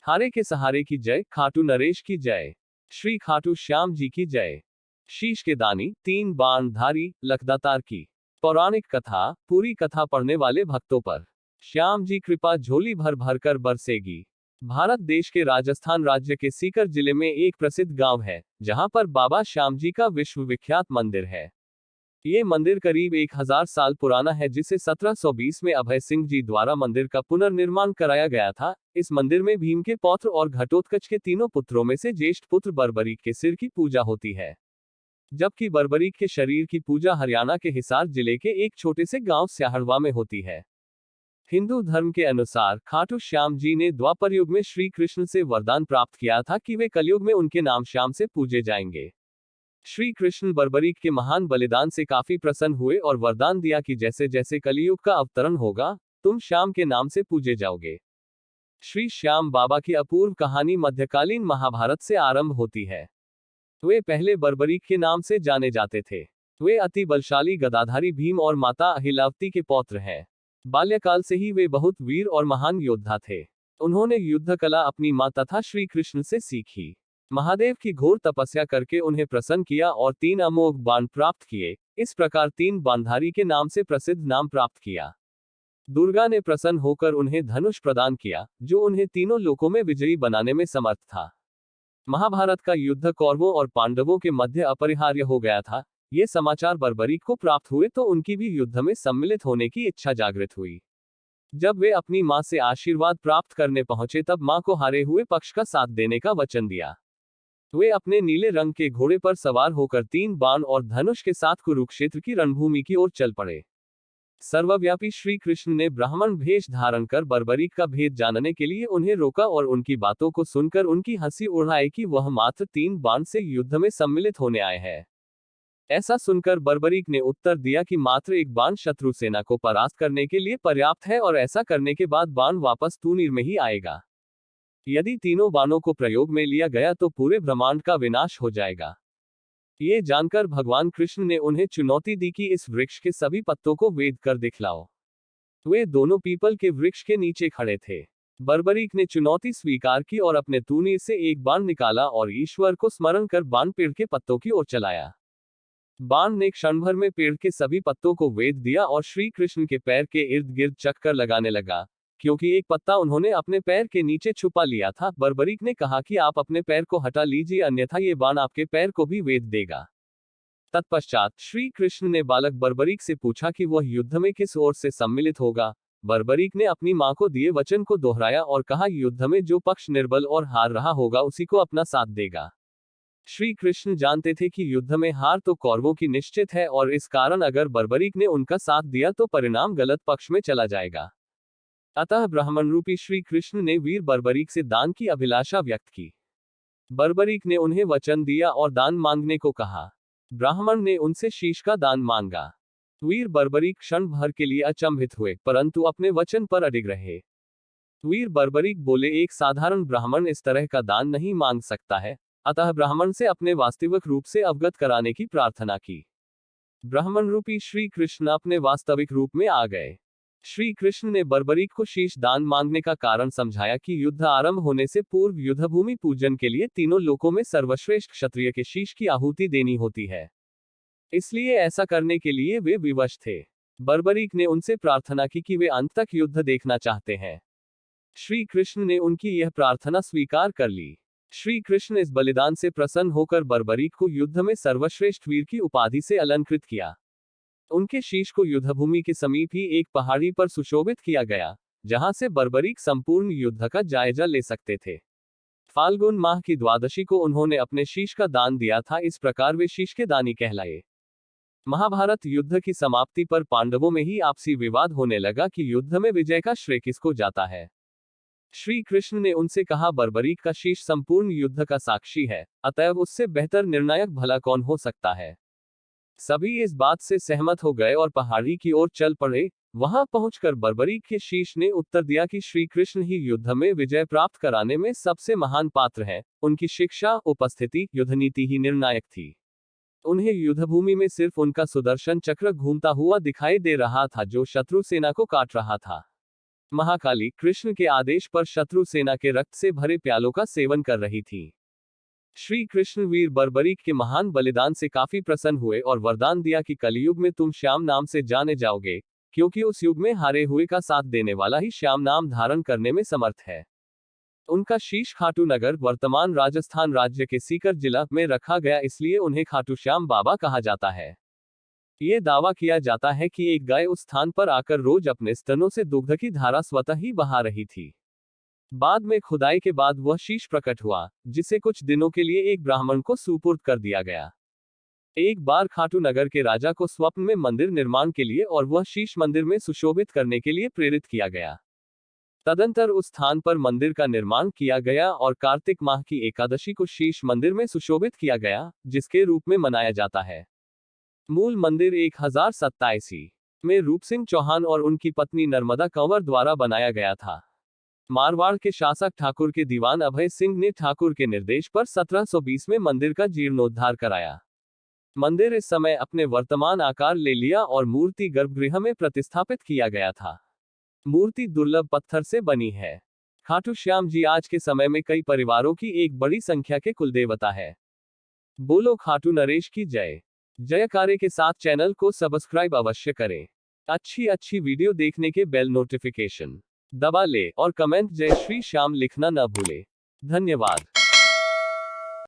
हारे के सहारे की जय, खाटू नरेश की जय, श्री खाटू श्याम जी की जय। शीश के दानी, 3 बाण धारी, लखदातार की पौराणिक कथा। पूरी कथा पढ़ने वाले भक्तों पर श्याम जी कृपा झोली भर भर कर बरसेगी। भारत देश के राजस्थान राज्य के सीकर जिले में एक प्रसिद्ध गांव है, जहां पर बाबा श्याम जी का विश्वविख्यात मंदिर है। ये मंदिर करीब 1000 साल पुराना है, जिसे 1720 में अभय सिंह जी द्वारा मंदिर का पुनर्निर्माण कराया गया था। इस मंदिर में भीम के पौत्र और घटोत्कच के तीनों पुत्रों में से ज्येष्ठ पुत्र बर्बरीक के सिर की पूजा होती है, जबकि बर्बरीक के शरीर की पूजा हरियाणा के हिसार जिले के एक छोटे से गांव स्याहड़वा में होती है। हिंदू धर्म के अनुसार खाटू श्याम जी ने द्वापर युग में श्री कृष्ण से वरदान प्राप्त किया था कि वे कलयुग में उनके नाम श्याम से पूजे जाएंगे। श्री कृष्ण बर्बरीक के महान बलिदान से काफी प्रसन्न हुए और वरदान दिया कि जैसे जैसे कलियुग का अवतरण होगा, तुम श्याम के नाम से पूजे जाओगे। श्री श्याम बाबा की अपूर्व कहानी मध्यकालीन महाभारत से आरंभ होती है। वे पहले बर्बरीक के नाम से जाने जाते थे। वे अति बलशाली गदाधारी भीम और माता अहिलावती के पौत्र हैं। बाल्यकाल से ही वे बहुत वीर और महान योद्धा थे। उन्होंने युद्ध कला अपनी मां तथा श्री कृष्ण से सीखी। महादेव की घोर तपस्या करके उन्हें प्रसन्न किया और 3 अमोघ बाण प्राप्त किए। इस प्रकार 3 बाणधारी के नाम से प्रसिद्ध नाम प्राप्त किया। दुर्गा ने प्रसन्न होकर उन्हें धनुष प्रदान किया, जो उन्हें तीनों लोकों में विजयी बनाने में समर्थ था। महाभारत का युद्ध कौरवों और पांडवों के मध्य अपरिहार्य हो गया था। ये समाचार बर्बरीक को प्राप्त हुए तो उनकी भी युद्ध में सम्मिलित होने की इच्छा जागृत हुई। जब वे अपनी मां से आशीर्वाद प्राप्त करने पहुंचे, तब मां को हारे हुए पक्ष का साथ देने का वचन दिया। वे अपने नीले रंग के घोड़े पर सवार होकर 3 बाण और धनुष के साथ कुरुक्षेत्र की रणभूमि की ओर चल पड़े। सर्वव्यापी श्री कृष्ण ने ब्राह्मण भेष धारण कर बर्बरीक का भेद जानने के लिए उन्हें रोका और उनकी बातों को सुनकर उनकी हंसी उड़ाई कि वह मात्र 3 बाण से युद्ध में सम्मिलित होने आए हैं। ऐसा सुनकर बर्बरीक ने उत्तर दिया कि मात्र 1 बाण शत्रु सेना को परास्त करने के लिए पर्याप्त है और ऐसा करने के बाद बाण वापस तूनीर में ही आएगा। यदि तीनों बाणों को प्रयोग में लिया गया तो पूरे ब्रह्मांड का विनाश हो जाएगा। ये जानकर भगवान कृष्ण ने उन्हें चुनौती दी कि इस वृक्ष के सभी पत्तों को वेद कर दिखलाओ। वे दोनों पीपल के वृक्ष के नीचे खड़े थे। बर्बरीक ने चुनौती स्वीकार की और अपने तूनीर से 1 बाण निकाला और ईश्वर को स्मरण कर बाण पेड़ के पत्तों की ओर चलाया। बाण ने क्षण भर में पेड़ के सभी पत्तों को वेद दिया और श्री कृष्ण के पैर के इर्द गिर्द चक्कर लगाने लगा। क्योंकि एक पत्ता उन्होंने अपने पैर के नीचे छुपा लिया था, बर्बरीक ने कहा कि आप अपने पैर को हटा लीजिए, अन्यथा ये बाण आपके पैर को भी वेद देगा। तत्पश्चात श्री कृष्ण ने बालक बर्बरीक से पूछा कि वह युद्ध में किस ओर से सम्मिलित होगा। बर्बरीक ने अपनी मां को दिए वचन को दोहराया और कहा, युद्ध में जो पक्ष निर्बल और हार रहा होगा उसी को अपना साथ देगा। श्री कृष्ण जानते थे कि युद्ध में हार तो कौरवों की निश्चित है और इस कारण अगर बर्बरीक ने उनका साथ दिया तो परिणाम गलत पक्ष में चला जाएगा। अतः ब्राह्मण रूपी श्री कृष्ण ने वीर बर्बरीक से दान की अभिलाषा व्यक्त की। बर्बरीक ने उन्हें वचन दिया और दान मांगने को कहा। ब्राह्मण ने उनसे शीश का दान मांगा। वीर बर्बरीक क्षण भर के लिए अचंभित हुए, परंतु अपने वचन पर अडिग रहे। वीर बर्बरीक बोले, एक साधारण ब्राह्मण इस तरह का दान नहीं मांग सकता है। अतः ब्राह्मण से अपने वास्तविक रूप से अवगत कराने की प्रार्थना की। ब्राह्मण रूपी श्री कृष्ण अपने वास्तविक रूप में आ गए। श्री कृष्ण ने बर्बरीक को शीश दान मांगने का कारण समझाया कि युद्ध आरंभ होने से पूर्व युद्धभूमि पूजन के लिए तीनों लोकों में सर्वश्रेष्ठ क्षत्रिय के शीश की आहुति देनी होती है, इसलिए ऐसा करने के लिए वे विवश थे। बर्बरीक ने उनसे प्रार्थना की कि वे अंत तक युद्ध देखना चाहते हैं। श्री कृष्ण ने उनकी यह प्रार्थना स्वीकार कर ली। श्री कृष्ण इस बलिदान से प्रसन्न होकर बर्बरीक को युद्ध में सर्वश्रेष्ठ वीर की उपाधि से अलंकृत किया। उनके शीश को युद्धभूमि के समीप ही एक पहाड़ी पर सुशोभित किया गया, जहां से बर्बरीक संपूर्ण युद्ध का जायजा ले सकते थे। फाल्गुन माह की द्वादशी को उन्होंने अपने शीश का दान दिया था, इस प्रकार वे शीश के दानी कहलाए। महाभारत युद्ध की समाप्ति पर पांडवों में ही आपसी विवाद होने लगा कि युद्ध में विजय का श्रेय किसको जाता है। श्री कृष्ण ने उनसे कहा, बर्बरीक का शीश संपूर्ण युद्ध का साक्षी है, अतएव उससे बेहतर निर्णायक भला कौन हो सकता है। सभी इस बात से सहमत हो गए और पहाड़ी की ओर चल पड़े। वहां पहुंचकर बर्बरीक के शीश ने उत्तर दिया कि श्री कृष्ण ही युद्ध में विजय प्राप्त कराने में सबसे महान पात्र हैं। उनकी शिक्षा, उपस्थिति, युद्धनीति ही निर्णायक थी। उन्हें युद्धभूमि में सिर्फ उनका सुदर्शन चक्र घूमता हुआ दिखाई दे रहा था, जो शत्रु सेना को काट रहा था। महाकाली कृष्ण के आदेश पर शत्रु सेना के रक्त से भरे प्यालों का सेवन कर रही थी। श्री कृष्ण वीर बर्बरीक के महान बलिदान से काफी प्रसन्न हुए और वरदान दिया कि कलयुग में तुम श्याम नाम से जाने जाओगे, क्योंकि उस युग में हारे हुए का साथ देने वाला ही श्याम नाम धारण करने में समर्थ है। उनका शीश खाटू नगर वर्तमान राजस्थान राज्य के सीकर जिला में रखा गया, इसलिए उन्हें खाटू श्याम बाबा कहा जाता है। ये दावा किया जाता है कि एक गाय उस स्थान पर आकर रोज अपने स्तनों से दुग्ध की धारा स्वतः ही बहा रही थी। बाद में खुदाई के बाद वह शीश प्रकट हुआ, जिसे कुछ दिनों के लिए एक ब्राह्मण को सुपुर्द कर दिया गया। एक बार खाटू नगर के राजा को स्वप्न में मंदिर निर्माण के लिए और वह शीश मंदिर में सुशोभित करने के लिए प्रेरित किया गया। तदंतर उस स्थान पर मंदिर का निर्माण किया गया और कार्तिक माह की एकादशी को शीश मंदिर में सुशोभित किया गया, जिसके रूप में मनाया जाता है। मूल मंदिर 1027 में रूप सिंह चौहान और उनकी पत्नी नर्मदा कंवर द्वारा बनाया गया था। मारवाड़ के शासक ठाकुर के दीवान अभय सिंह ने ठाकुर के निर्देश पर 1720 में मंदिर का जीर्णोद्धार कराया। मंदिर इस समय अपने वर्तमान आकार ले लिया और मूर्ति गर्भगृह में प्रतिस्थापित किया गया था। मूर्ति दुर्लभ पत्थर से बनी है। खाटू श्याम जी आज के समय में कई परिवारों की एक बड़ी संख्या के कुलदेवता है। बोलो खाटू नरेश की जय। जयकारे के साथ चैनल को सब्सक्राइब अवश्य करें। अच्छी वीडियो देखने के बेल नोटिफिकेशन दबा ले और कमेंट जय श्री श्याम लिखना न भूले। धन्यवाद।